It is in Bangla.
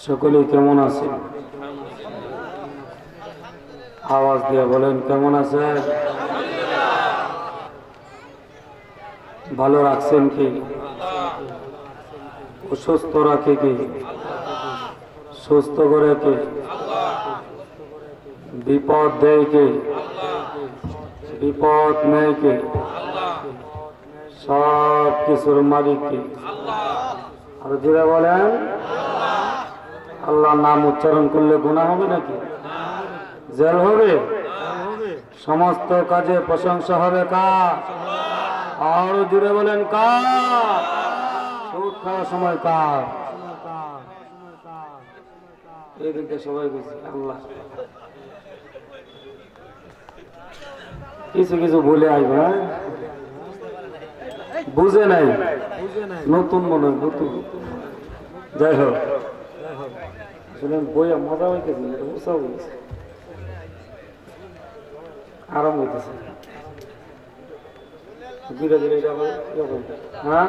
সকলেই কেমন আছেন? আওয়াজ দিয়ে বলেন কেমন আছেন? ভালো রাখছেন কি? অসুস্থ রাখে কি? সুস্থ করে কি? বিপদ দেয় কি? বিপদ নেয় কি? সব কিছুর মালিক কি? আর জুড়ে বলেন আল্লাহর নাম উচ্চারণ করলে গুনাহ হবে নাকি? জেল হবে? সমস্ত কাজে প্রশংসা হবে কার? আরো জুড়ে বলেন কার? সুদ খাওয়ার সময় কার? এদিকে সবাই বুঝি আল্লাহ। কিছু কিছু বলে আইব, হ্যাঁ বুঝে নাই, নতুন মনে নতুন। যাই হোক, শুনেন বইয়া মজা হইতেছে, এটা উৎসাহ হইতেছে, আরাম হইতেছে ধীরে ধীরে। হ্যাঁ